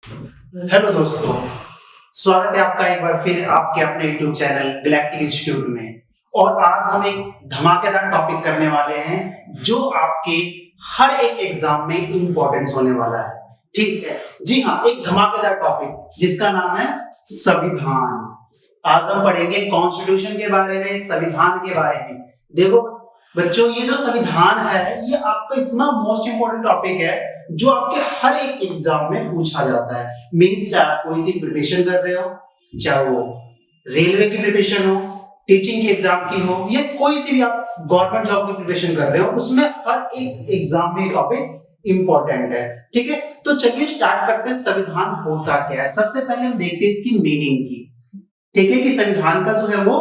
Hello दोस्तों, स्वागत है आपका एक बार फिर आपके अपने YouTube चैनल गैलेक्टिक इंस्टीट्यूट में। और आज हम एक धमाकेदार टॉपिक करने वाले हैं जो आपके हर एक एग्जाम में इंपॉर्टेंस होने वाला है। ठीक है, जी हाँ, एक धमाकेदार टॉपिक जिसका नाम है संविधान। आज हम पढ़ेंगे कॉन्स्टिट्यूशन के बारे में, संविधान के बारे में। देखो बच्चों, ये जो संविधान है ये आपका इतना मोस्ट इंपोर्टेंट टॉपिक है जो आपके हर एक एग्जाम में पूछा जाता है। मींस चाहे आप कोई सी प्रिपरेशन कर रहे हो, चाहे वो रेलवे की प्रिपरेशन हो, टीचिंग की एग्जाम की हो, या कोई सी भी आप गवर्नमेंट जॉब की प्रिपरेशन कर रहे हो, उसमें हर एक एग्जाम में टॉपिक इंपॉर्टेंट है। ठीक है, तो चलिए स्टार्ट करते हैं। संविधान होता क्या है? सबसे पहले हम देखते हैं इसकी मीनिंग की। ठीक है, कि संविधान का जो है वो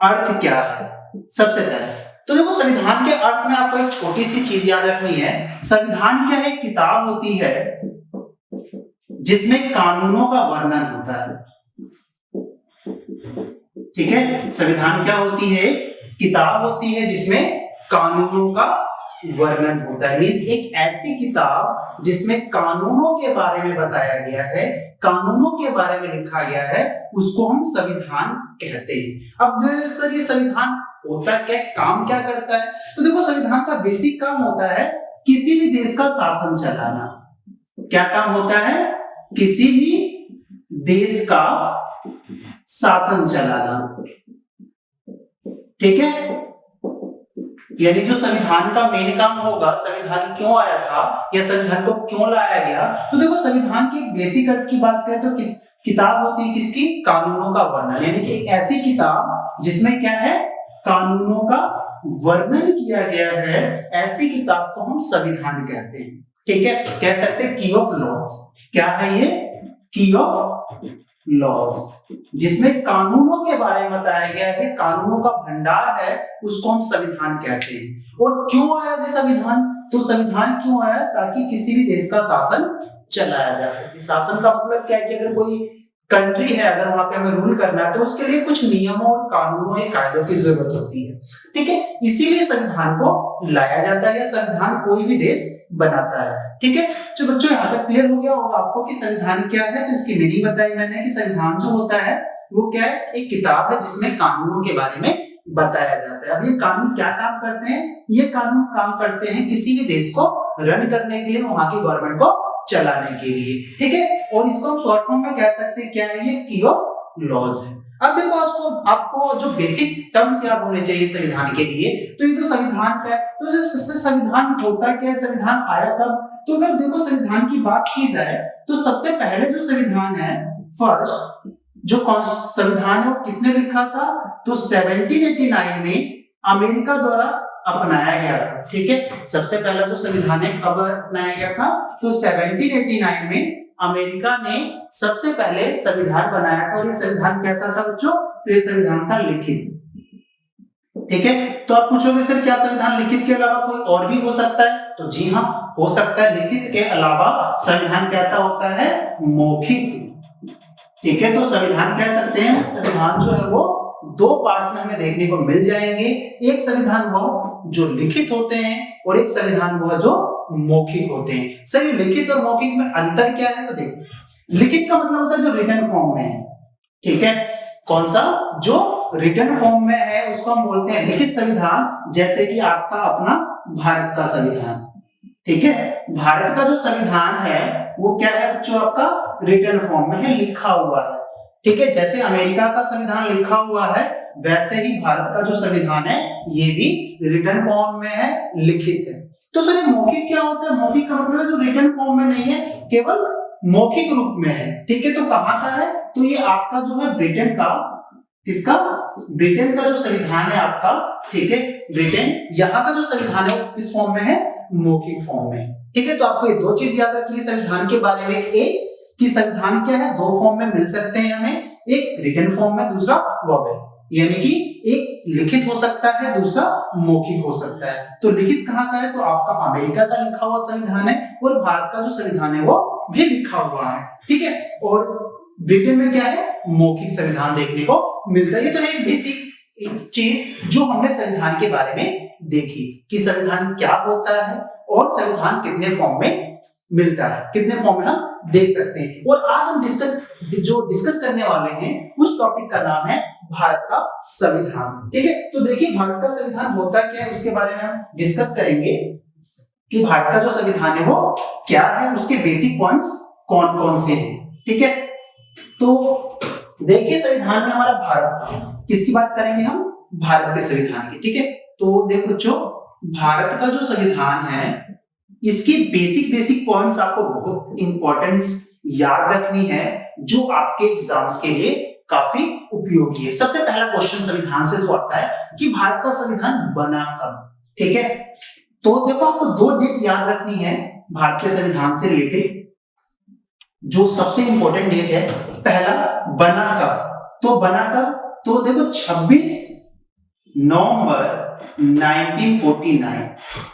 अर्थ क्या है। सबसे पहले तो देखो, संविधान के अर्थ में आपको एक छोटी सी चीज याद रखनी है। संविधान क्या है? एक किताब होती है जिसमें कानूनों का वर्णन होता है। ठीक है, संविधान क्या होती है? किताब होती है जिसमें कानूनों का वर्णन होता है। मींस एक ऐसी किताब जिसमें कानूनों के बारे में बताया गया है, कानूनों के बारे में लिखा गया है, उसको हम संविधान कहते हैं। अब सर ये संविधान होता क्या, काम क्या करता है? तो देखो, संविधान का बेसिक काम होता है किसी भी देश का शासन चलाना। क्या काम होता है? किसी भी देश का शासन चलाना। ठीक है, यानी जो संविधान का मेन काम होगा, संविधान क्यों आया था या संविधान को क्यों लाया गया। तो देखो, संविधान की बेसिक अर्थ की बात करें तो किताब होती है किसकी? कानूनों का वर्णन। यानी कि एक ऐसी किताब जिसमें क्या है? कानूनों का वर्णन किया गया है, ऐसी किताब को हम संविधान कहते हैं। ठीक है, कह सकते हैं की ऑफ लॉज। क्या है ये? की ऑफ लॉज, जिसमें कानूनों के बारे में बताया गया है, कानूनों का भंडार है, उसको हम संविधान कहते हैं। और क्यों आया जी संविधान? तो संविधान क्यों आया? ताकि किसी भी देश का शासन चलाया जा सके। शासन का मतलब क्या है कि अगर कोई कंट्री है, अगर वहां पे हमें रूल करना है तो उसके लिए कुछ नियमों और कानूनों या कायदों की जरूरत होती है। ठीक है, इसीलिए संविधान को लाया जाता है या संविधान कोई भी देश बनाता है। ठीक है, तो बच्चों यहाँ तक क्लियर हो गया होगा आपको कि संविधान क्या है। तो इसकी मीनिंग बताई मैंने कि संविधान जो होता है वो क्या है? एक किताब है जिसमें कानूनों के बारे में बताया जाता है। अब ये कानून क्या काम करते हैं? ये कानून काम करते हैं किसी भी देश को रन करने के लिए, वहां की गवर्नमेंट को चलाने के लिए। ठीक है, और इसको हम शॉर्ट फॉर्म में कह सकते हैं क्या है? ये की ऑफ लॉज है। अब देखो, आपको जो बेसिक टर्म्स याद होने चाहिए संविधान के लिए, तो ये तो संविधान का है। तो संविधान होता क्या है? संविधान आया कब? तो अगर देखो, संविधान की बात की जाए तो सबसे पहले जो संविधान है, फर्स्ट जो संविधान है वो किसने लिखा था? तो 1789 में अमेरिका द्वारा अपनाया गया था। ठीक है, सबसे पहला जो संविधान है कब अपनाया गया था? तो 1789 में अमेरिका ने सबसे पहले संविधान बनाया था। और ये संविधान कैसा था बच्चों? तो ये संविधान था लिखित। ठीक है, तो आप पूछोगे सर क्या संविधान लिखित के अलावा कोई और भी हो सकता है? तो जी हाँ, हो सकता है। लिखित के अलावा संविधान कैसा होता है? मौखिक। ठीक है, तो संविधान कह सकते हैं, संविधान जो है वो दो पार्ट्स में हमें देखने को मिल जाएंगे। एक संविधान वो जो लिखित होते हैं और एक संविधान वो जो मौखिक होते हैं। सर ये लिखित और मौखिक में अंतर क्या है? तो देखो, लिखित का मतलब होता है जो रिटन फॉर्म में है। ठीक है, कौन सा? जो रिटन फॉर्म में है उसको हम बोलते हैं लिखित संविधान। जैसे कि आपका अपना भारत का संविधान। ठीक है, भारत का जो संविधान है वो क्या है? जो आपका रिटन फॉर्म में है, लिखा हुआ है। ठीक है, जैसे अमेरिका का संविधान लिखा हुआ है, वैसे ही भारत का जो संविधान है ये भी रिटन फॉर्म में है, लिखित है। तो सर मौखिक क्या होता है? मौखिक का मतलब है जो रिटन फॉर्म में नहीं है, केवल मौखिक रूप में है। ठीक है, तो कहां का है? तो ये आपका जो है ब्रिटेन का, किसका? ब्रिटेन का जो संविधान है आपका। ठीक है, ब्रिटेन, यहाँ का जो संविधान है किस फॉर्म में है? मौखिक फॉर्म में। ठीक है, तो आपको ये दो चीज याद रखनी है संविधान के बारे में। एक कि संविधान क्या है? दो फॉर्म में मिल सकते हैं हमें, एक रिटन फॉर्म में, दूसरा वर्बल। यानी कि एक लिखित हो सकता है, दूसरा मौखिक हो सकता है। तो लिखित कहाँ का है? तो आपका अमेरिका का लिखा हुआ संविधान है, और भारत का जो संविधान है वो भी लिखा हुआ है। ठीक है, और ब्रिटेन में क्या है? मौखिक संविधान देखने को मिलता है। ये तो है बेसिक चीज जो हमने संविधान के बारे में देखी कि संविधान क्या होता है और संविधान कितने फॉर्म में मिलता है, कितने फॉर्म में हम दे सकते हैं। और आज हम डिस्कस करने वाले हैं उस टॉपिक का नाम है भारत का संविधान। ठीक है, तो देखिए भारत का संविधान होता क्या है उसके बारे में हम डिस्कस करेंगे कि भारत का जो संविधान है वो क्या है, उसके बेसिक पॉइंट्स कौन कौन से हैं। ठीक है, तो देखिए संविधान में हमारा भारत, किसकी बात करेंगे हम, भारत के संविधान की। ठीक है, तो देखो बच्चों भारत का जो संविधान है इसकी बेसिक पॉइंट्स आपको बहुत इंपॉर्टेंस याद रखनी है जो आपके एग्जाम्स के लिए काफी उपयोगी है। सबसे पहला क्वेश्चन संविधान से जो आता है कि भारत का संविधान बना कब। ठीक है, तो देखो आपको दो डेट याद रखनी है भारत के संविधान से रिलेटेड। जो सबसे इंपॉर्टेंट डेट है, पहला बना कब, तो बना कब, तो देखो 26 नवंबर 1949।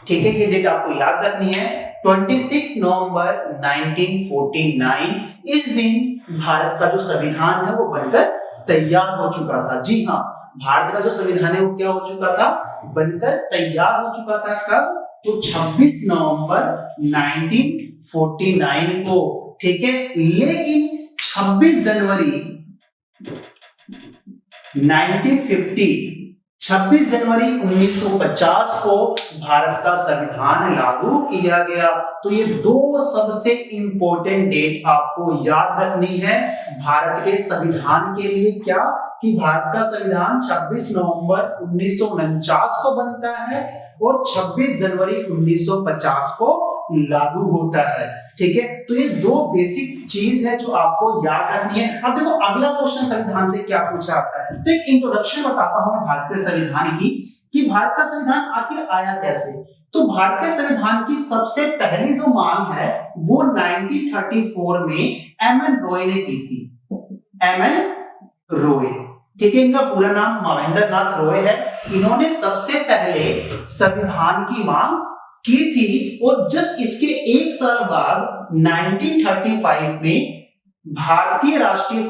ठीक है, ये डेट आपको याद रखनी है, 26 नवंबर 1949। इस दिन भारत का जो संविधान है वो बनकर तैयार हो चुका था। जी हाँ, भारत का जो संविधान है वो क्या हो चुका था, बनकर तैयार हो चुका था। कब, तो 26 नवंबर 1949 को। ठीक है, लेकिन 26 जनवरी 1950 को भारत का संविधान लागू किया गया। तो ये दो सबसे इंपॉर्टेंट डेट आपको याद रखनी है भारत के संविधान के लिए। क्या कि भारत का संविधान 26 नवंबर 1949 को बनता है और 26 जनवरी 1950 को लागू होता है। ठीक है, तो ये दो बेसिक चीज है जो आपको याद रखनी है। अब देखो अगला क्वेश्चन संविधान से क्या पूछा जाता है, तो एक इंट्रोडक्शन बताता हूं भारत के संविधान की कि भारत का संविधान आखिर आया कैसे। तो भारत के संविधान की सबसे पहली जो मांग है वो 1934 में एम.एन. रॉय ने की थी। एम.एन. रॉय, ठीक है, इनका पूरा नाम महेंद्रनाथ रॉय है। इन्होंने सबसे पहले संविधान की मांग की थी और जस्ट इसके एक साल बाद 1935 में भारतीय राष्ट्रीय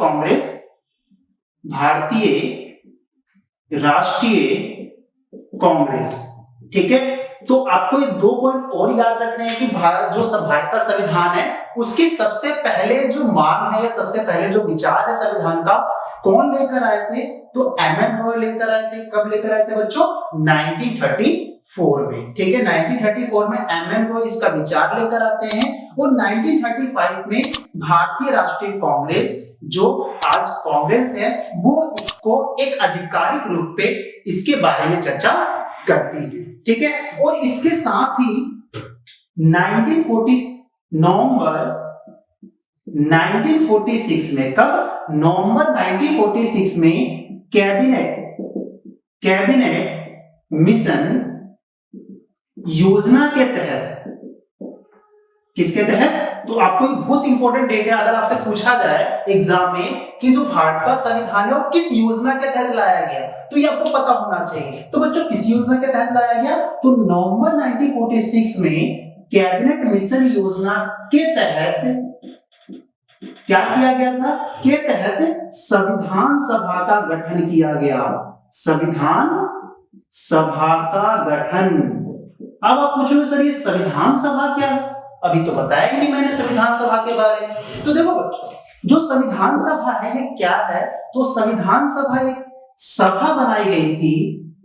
कांग्रेस, ठीक है। तो आपको ये दो पॉइंट और याद रखने हैं कि भारत का संविधान है उसकी सबसे पहले जो मांग है या सबसे पहले जो विचार है संविधान का, कौन लेकर आए थे, तो एम.एन. रॉय लेकर आए थे। कब लेकर आए थे बच्चों, 1934 में। ठीक है, 1934 में एम.एन. रॉय इसका विचार लेकर आते हैं और 1935 में भारतीय राष्ट्रीय कांग्रेस, जो आज कांग्रेस है, वो इसको एक आधिकारिक रूप पे इसके बारे में चर्चा करती है। ठीक है, और इसके साथ ही नवंबर 1946 में, कब, नवंबर 1946 में कैबिनेट मिशन योजना के तहत, किसके तहत, तो आपको एक बहुत इंपॉर्टेंट डेट है। अगर आपसे पूछा जाए एग्जाम में कि जो भारत का संविधान है वो किस योजना के तहत लाया गया, तो ये आपको पता होना चाहिए। तो बच्चों किस योजना के तहत लाया गया, तो नवंबर 1946 में कैबिनेट मिशन योजना के तहत क्या किया गया था, के तहत संविधान सभा का गठन किया गया। संविधान सभा का गठन। अब आप पूछोगे सर ये संविधान सभा क्या है, अभी तो बताया ही नहीं मैंने संविधान सभा के बारे में। तो देखो बच्चों, जो संविधान सभा है ये क्या है, तो संविधान सभा एक सभा बनाई गई थी,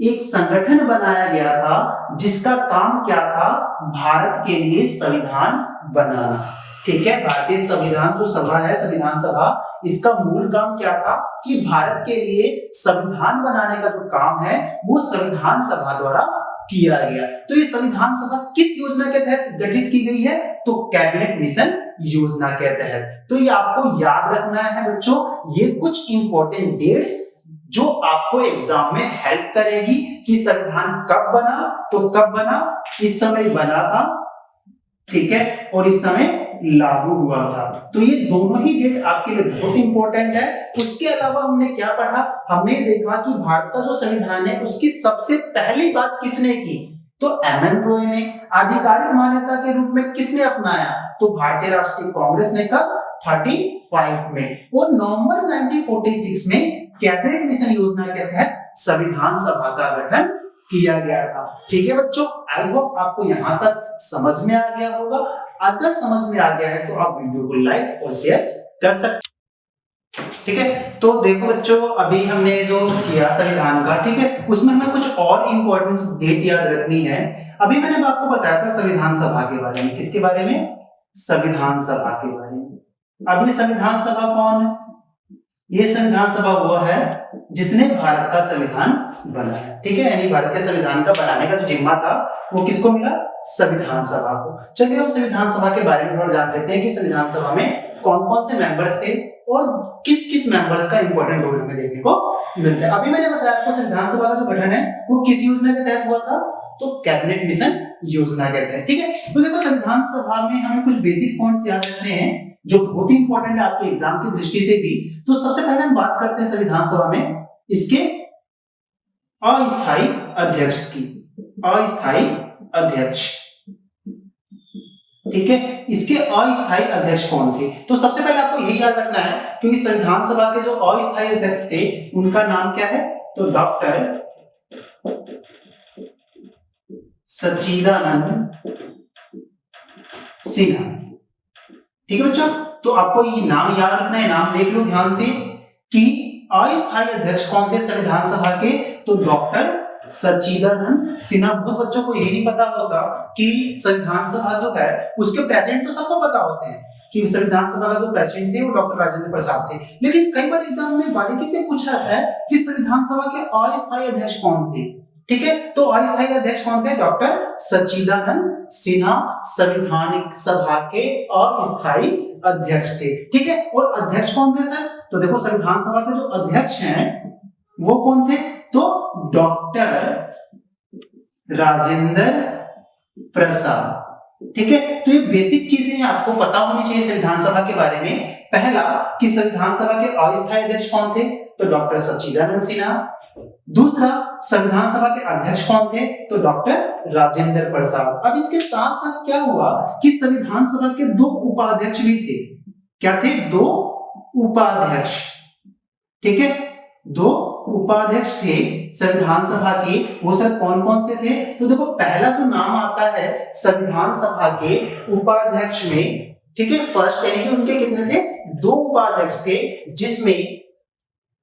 एक संगठन बनाया गया था जिसका काम क्या था, भारत के लिए संविधान बनाना। ठीक है, भारतीय संविधान जो सभा है, संविधान सभा, इसका मूल काम क्या था कि भारत के लिए संविधान बनाने का जो काम है वो संविधान सभा द्वारा किया गया। तो ये संविधान सभा किस योजना के तहत गठित की गई है, तो कैबिनेट मिशन योजना के तहत। तो ये आपको याद रखना है बच्चों, ये कुछ इंपॉर्टेंट डेट्स जो आपको एग्जाम में हेल्प करेगी कि संविधान कब बना, तो कब बना, इस समय बना था, ठीक है, और इस समय लागू हुआ था। तो ये दोनों ही डेट आपके लिए बहुत इंपॉर्टेंट है। उसके अलावा हमने क्या पढ़ा, हमने देखा कि भारत का जो संविधान है उसकी सबसे पहली बात किसने की, तो एम.एन. रॉय ने। आधिकारिक मान्यता के रूप में किसने अपनाया, तो भारतीय राष्ट्रीय कांग्रेस ने। कब, 35 में। और नवंबर 1946 में कैबिनेट मिशन योजना के तहत संविधान सभा का गठन किया गया था। ठीक है बच्चों, आई होप आपको यहाँ तक समझ में आ गया होगा। अगर समझ में आ गया है तो आप वीडियो को लाइक और शेयर कर सकते। ठीक है, तो देखो बच्चों, अभी हमने जो किया संविधान का, ठीक है, उसमें हमें कुछ और इंपॉर्टेंट डेट याद रखनी है। अभी मैंने आपको बताया था संविधान सभा के बारे में। किसके बारे में? संविधान सभा के बारे में। अब ये संविधान सभा कौन है? ये संविधान सभा वो है जिसने भारत का संविधान बनाया। ठीक है, यानी भारत के संविधान का बनाने का जो जिम्मा था वो किसको मिला? संविधान सभा को। चलिए अब संविधान सभा के बारे में थोड़ा जान लेते हैं कि संविधान सभा में कौन कौन से मेंबर्स थे और किस किस मेंबर्स का इंपॉर्टेंट रोल हमें देखने को मिलता है। अभी मैंने बताया आपको संविधान सभा का जो गठन है वो किस योजना के तहत हुआ था? तो कैबिनेट मिशन योजना के तहत। ठीक है, तो देखो संविधान सभा में हमें कुछ बेसिक पॉइंट्स याद रखने हैं जो बहुत ही इंपॉर्टेंट है आपके एग्जाम की दृष्टि से भी। तो सबसे पहले हम बात करते हैं संविधान सभा में इसके अस्थायी अध्यक्ष की। अस्थायी अध्यक्ष, ठीक है, इसके अस्थायी अध्यक्ष कौन थे? तो सबसे पहले आपको यही याद रखना है क्योंकि संविधान सभा के जो अस्थायी अध्यक्ष थे उनका नाम क्या है? तो डॉक्टर सच्चिदानंद सिन्हा। ठीक है बच्चों, तो आपको ये नाम याद रखना है। नाम देख लो ध्यान से कि अस्थायी अध्यक्ष कौन थे संविधान सभा के? तो डॉक्टर सच्चिदानंद सिन्हा। बहुत बच्चों को यही नहीं पता होता कि संविधान सभा जो है उसके प्रेसिडेंट तो सबको पता होते हैं कि संविधान सभा का जो प्रेसिडेंट थे वो डॉक्टर राजेंद्र प्रसाद थे, लेकिन कई बार एग्जाम में बारीकी से पूछा है कि संविधान सभा के अस्थायी अध्यक्ष कौन थे। ठीक है, तो अस्थायी अध्यक्ष कौन थे? डॉक्टर सच्चिदानंद सिन्हा संविधानिक सभा के अस्थायी अध्यक्ष थे। ठीक है, और अध्यक्ष कौन थे सर? तो देखो संविधान सभा के जो अध्यक्ष हैं वो कौन थे? तो डॉक्टर राजेंद्र प्रसाद। ठीक है, तो ये बेसिक चीजें आपको पता होनी चाहिए संविधान सभा के बारे में। पहला कि संविधान सभा के अस्थायी अध्यक्ष कौन थे? तो डॉक्टर सच्चिदानंद सिन्हा। दूसरा, संविधान सभा के अध्यक्ष कौन थे? तो डॉक्टर राजेंद्र प्रसाद। अब इसके साथ साथ क्या हुआ कि संविधान सभा के दो उपाध्यक्ष भी थे। क्या थे? दो उपाध्यक्ष। ठीक है, दो उपाध्यक्ष थे संविधान सभा के। वो सर कौन कौन से थे? तो देखो पहला जो नाम आता है संविधान सभा के उपाध्यक्ष में, ठीक है, फर्स्ट यानी कि उनके कितने थे? दो उपाध्यक्ष थे, जिसमें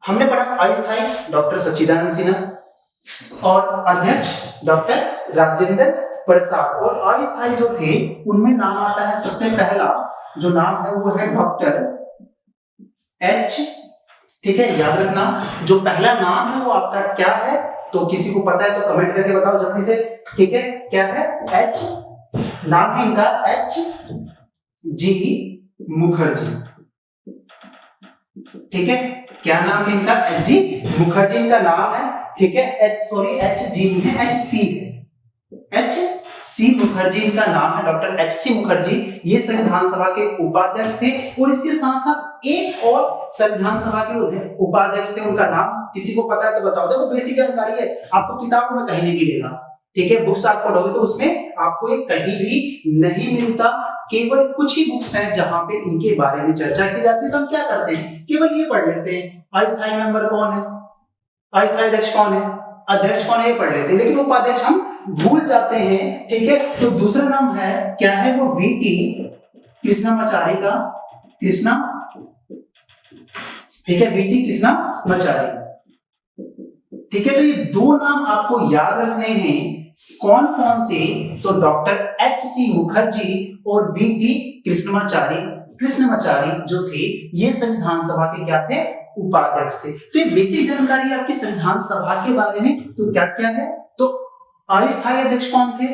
हमने पढ़ा अस्थायी डॉक्टर सच्चिदानंद सिन्हा और अध्यक्ष डॉक्टर राजेंद्र प्रसाद। और अस्थायी जो थे उनमें नाम आता है, सबसे पहला जो नाम है वो है डॉक्टर एच। ठीक है, याद रखना जो पहला नाम है वो आपका क्या है? तो किसी को पता है तो कमेंट करके बताओ जल्दी से। ठीक है, क्या है? एच। नाम है इनका एच जी मुखर्जी। ठीक है, क्या नाम है इनका? एच जी मुखर्जी इनका नाम है। ठीक है, एच जी नहीं है, एच सी है। एच सी मुखर्जी इनका नाम है, डॉक्टर एच सी मुखर्जी। ये संविधान सभा के उपाध्यक्ष थे। और इसके साथ साथ एक और संविधान सभा के उपाध्यक्ष थे, उनका नाम किसी को पता है तो बताओ। देखो बेसिक जानकारी है, आपको किताबों में कहीं नहीं मिलेगा। ठीक है, बुक्स आप पढ़ोगे तो उसमें आपको ये कहीं भी नहीं मिलता। केवल कुछ ही बुक्स हैं जहां पे इनके बारे में चर्चा की जाती है। तो हम क्या करते हैं, केवल ये पढ़ लेते हैं। अस्थायी मेंबर कौन है, अस्थायी अध्यक्ष कौन है, अध्यक्ष कौन है, ये पढ़ लेते हैं, लेकिन उपाध्यक्ष हम भूल जाते हैं। ठीक है, तो दूसरा नाम है क्या है? वो वीटी कृष्णमाचारी का। कृष्णा, ठीक है, वीटी कृष्णमाचारी। ठीक है, तो ये दो नाम आपको याद रखने हैं। कौन कौन से? तो डॉक्टर एच सी मुखर्जी और वीटी कृष्णमाचारी। कृष्णमाचारी जो थे ये संविधान सभा के क्या थे? उपाध्यक्ष थे। तो ये बेसिक जानकारी आपकी संविधान सभा के बारे में। तो क्या क्या है? तो अस्थायी अध्यक्ष कौन थे,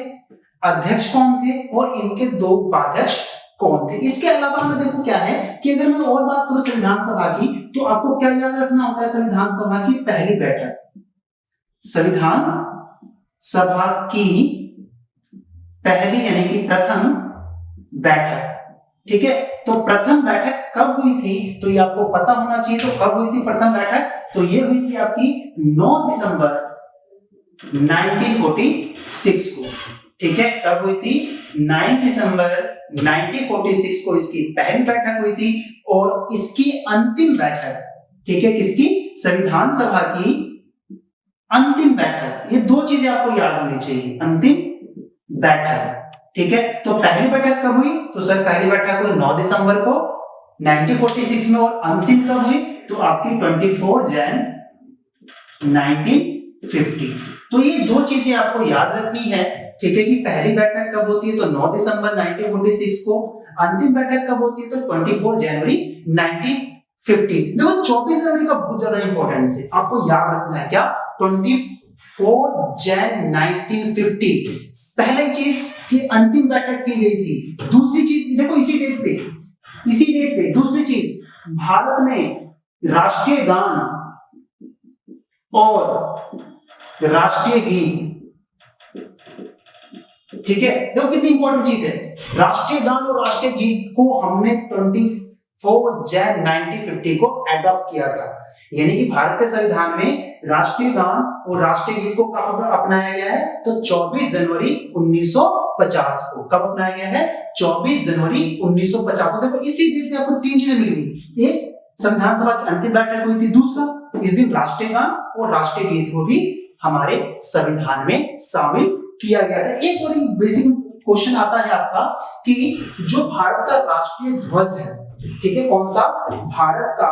अध्यक्ष कौन थे और इनके दो उपाध्यक्ष कौन थे। इसके अलावा हमें देखो क्या है कि अगर मैं और बात करूं संविधान सभा की, तो आपको क्या याद रखना होता है? संविधान सभा की पहली बैठक। संविधान सभा की पहली यानी कि प्रथम बैठक। ठीक है, तो प्रथम बैठक कब हुई थी? तो ये आपको पता होना चाहिए। तो कब हुई थी प्रथम बैठक? तो ये हुई थी आपकी 9 दिसंबर 1946 को। ठीक है, कब हुई थी? 9 दिसंबर 1946 को इसकी पहली बैठक हुई थी। और इसकी अंतिम बैठक, ठीक है, किसकी? संविधान सभा की अंतिम बैठक, ये दो चीजें आपको याद होनी चाहिए, अंतिम बैठक। ठीक है, तो पहली बैठक कब हुई? तो सर पहली बैठक हुई 9 दिसंबर को 1946 में, और अंतिम कब हुई? तो आपकी 24 जन 1950। तो ये दो चीजें आपको याद रखनी है, ठीक है, कि पहली बैठक कब होती है? तो 9 दिसंबर 1946 को। अंतिम बैठक कब होती है? तो 24 जनवरी 1950। देखो 24 जनवरी का बहुत ज्यादा इंपॉर्टेंस है, आपको याद रखना है क्या? 24 जन 1950 पहली चीज कि अंतिम बैठक की गई थी। दूसरी चीज देखो इसी डेट पे दूसरी चीज, भारत में राष्ट्रीय गान और राष्ट्रीय गीत, ठीक है, देखो कितनी इंपॉर्टेंट चीज है, राष्ट्रीय गान और राष्ट्रीय गीत को हमने 24 जन 1950 को एडॉप्ट किया था। यानी कि भारत के संविधान में राष्ट्रीय गान और राष्ट्रीय गीत को कब अपनाया गया है? तो 24 जनवरी 1950 को। कब अपनाया गया है? 24 जनवरी 1950 को। देखो इसी डेट में आपको तीन चीजें मिलेंगी, एक संविधान सभा की अंतिम बैठक हुई थी, दूसरा इस दिन राष्ट्रीय गान और राष्ट्रीय गीत को भी हमारे संविधान में शामिल किया गया था। एक और बेसिक क्वेश्चन आता है आपका कि जो भारत का राष्ट्रीय ध्वज है, ठीक है, कौन सा? भारत का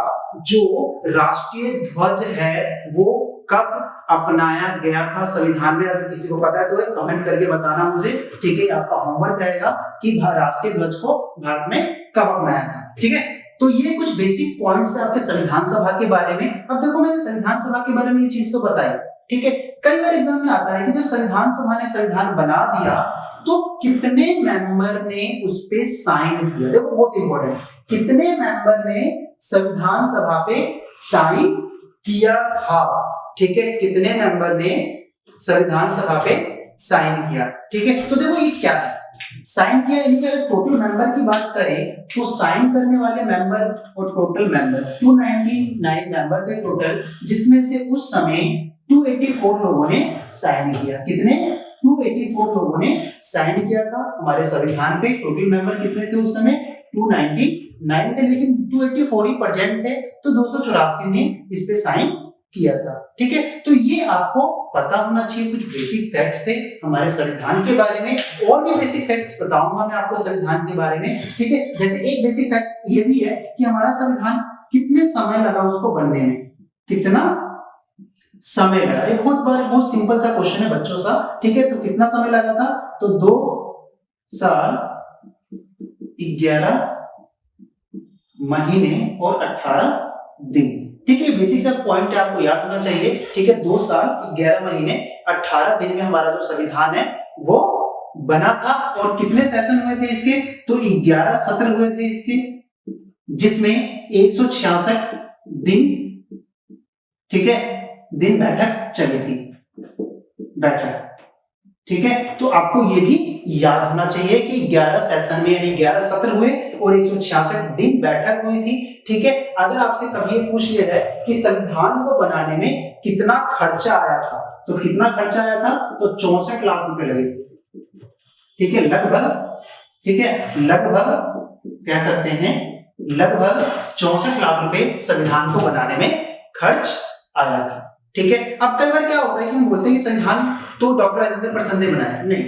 जो राष्ट्रीय ध्वज है वो कब अपनाया गया था संविधान में? अगर किसी को पता है तो कमेंट करके बताना मुझे, ठीक है, आपका होमवर्क रहेगा कि राष्ट्रीय ध्वज को भारत में कब अपनाया था। ठीक है, तो ये कुछ बेसिक पॉइंट्स है आपके संविधान सभा के बारे में। अब देखो मैंने संविधान सभा के बारे में ये चीज तो बताई, ठीक है, कई बार एग्जाम में आता है कि जब संविधान सभा ने संविधान बना दिया तो कितने मेंबर ने उस पे साइन किया? देखो बहुत इंपॉर्टेंट, कितने मेंबर ने संविधान सभा पे साइन किया था? ठीक है, कितने मेंबर ने संविधान सभा पे साइन किया? ठीक है, तो देखो ये क्या है, साइन किया, यानी कि अगर टोटल मेंबर की बात करें तो साइन करने वाले मेंबर और टोटल मेंबर 299 मेंबर थे टोटल, जिसमें से उस समय 284 लोगों ने साइन किया। कितने? 284 लोगों ने साइन किया था हमारे संविधान पे। टोटल मेंबर कितने थे उस समय? 299 थे, लेकिन 284 ही प्रेजेंट थे, तो 284 ने इस पे साइन किया था। ठीक है, तो ये आपको पता होना चाहिए। कुछ बेसिक फैक्ट्स थे हमारे संविधान के बारे में, और भी बेसिक फैक्ट्स बताऊंगा मैं आपको संविधान के बारे में। ठीक है, जैसे एक बेसिक फैक्ट ये भी है कि हमारा संविधान कितने समय लगा उसको बनने में, कितना समय लगा? एक बहुत सिंपल सा क्वेश्चन है बच्चों सा। ठीक है, तो कितना समय लगा था? तो 2 साल 11 महीने और 18 दिन। ठीक है, बेसिक सा पॉइंट है, आपको याद होना चाहिए। ठीक है, 2 साल 11 महीने 18 दिन में हमारा जो संविधान है वो बना था। और कितने सेशन हुए थे इसके? तो 11 सत्र हुए थे इसके, जिसमें 166 दिन, ठीक है, दिन बैठक चली थी, बैठक। ठीक है, तो आपको ये भी याद होना चाहिए कि 11 सेशन में यानी 11 सत्र हुए और 166 दिन बैठक हुई थी। ठीक है, अगर आपसे कभी ये पूछ लिया है कि संविधान को बनाने में कितना खर्चा आया था, तो कितना खर्चा आया था? तो 64 लाख रुपए लगे थे। ठीक है, लगभग, ठीक है, लगभग कह सकते हैं लगभग 64 लाख रुपए संविधान को बनाने में खर्च आया था। ठीक है, अब कई बार क्या होता है कि हम बोलते हैं कि संविधान तो डॉक्टर राजेंद्र प्रसाद ने बनाया, नहीं।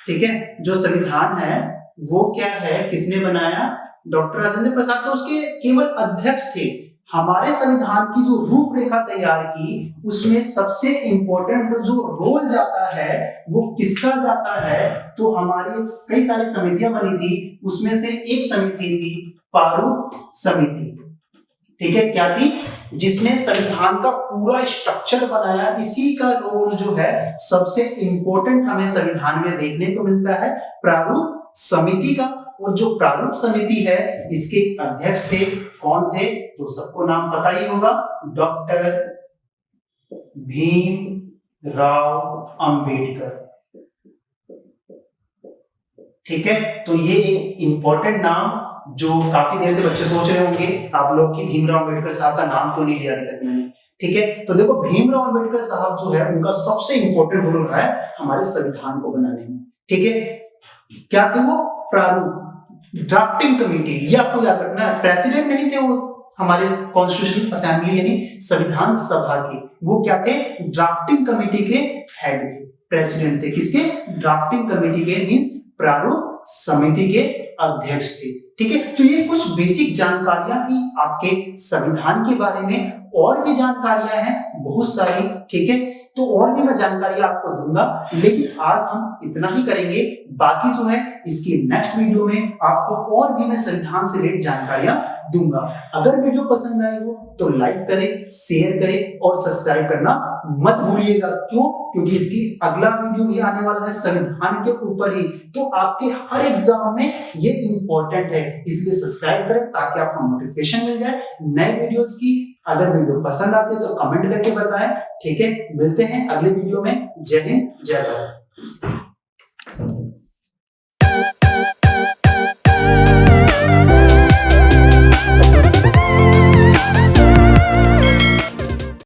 ठीक है, जो संविधान है वो क्या है, किसने बनाया? डॉक्टर राजेंद्र प्रसाद तो उसके केवल अध्यक्ष थे। हमारे संविधान की जो रूपरेखा तैयार की, उसमें सबसे इंपॉर्टेंट जो रोल जाता है वो किसका जाता है? तो हमारी कई सारी समितियां बनी थी, उसमें से एक समिति थी प्रारूप समिति। ठीक है, क्या थी? जिसने संविधान का पूरा स्ट्रक्चर बनाया। इसी का रोल जो है सबसे इंपॉर्टेंट हमें संविधान में देखने को मिलता है, प्रारूप समिति का। और जो प्रारूप समिति है इसके अध्यक्ष थे, कौन थे? तो सबको नाम पता ही होगा, डॉक्टर भीमराव अंबेडकर। ठीक है, तो ये एक इंपॉर्टेंट नाम जो काफी देर से बच्चे सोच रहे होंगे आप लोग कि भीमराव अंबेडकर साहब का नाम क्यों नहीं लिया अभी तक मैंने। ठीक है, तो देखो भीमराव अंबेडकर साहब जो है उनका सबसे इंपॉर्टेंट रोल रहा है हमारे संविधान को बनाने में। ठीक है, क्या थे वो? प्रारूप, ड्राफ्टिंग कमेटी, ये आपको याद रखना है। प्रेसिडेंट नहीं थे वो, हमारे कॉन्स्टिट्यूशनल असेंबली यानी संविधान सभा के, वो क्या थे, ड्राफ्टिंग कमेटी के हेड थे, प्रेसिडेंट थे। किसके, ड्राफ्टिंग कमेटी के मींस प्रारूप समिति के अध्यक्ष थे। ठीक है, तो ये कुछ बेसिक जानकारियां थी आपके संविधान के बारे में। और भी जानकारियां हैं बहुत सारी, ठीक है, तो और भी मैं जानकारी आपको दूंगा, लेकिन आज हम इतना ही करेंगे। बाकी जो है इसकी नेक्स्ट वीडियो में आपको और भी मैं संविधान से रिलेटेड जानकारियां दूंगा। अगर वीडियो पसंद आए हो तो लाइक करें, शेयर करें और सब्सक्राइब करना मत भूलिएगा। क्यों? क्योंकि इसकी अगला वीडियो भी आने वाला है संविधान के ऊपर ही, तो आपके हर एग्जाम में ये इंपॉर्टेंट है, इसलिए सब्सक्राइब करें ताकि आपको नोटिफिकेशन मिल जाए नए वीडियोस की। अगर वीडियो पसंद आती है तो कमेंट करके बताएं। ठीक है, मिलते हैं अगले वीडियो में। जय हिंद, जय भारत।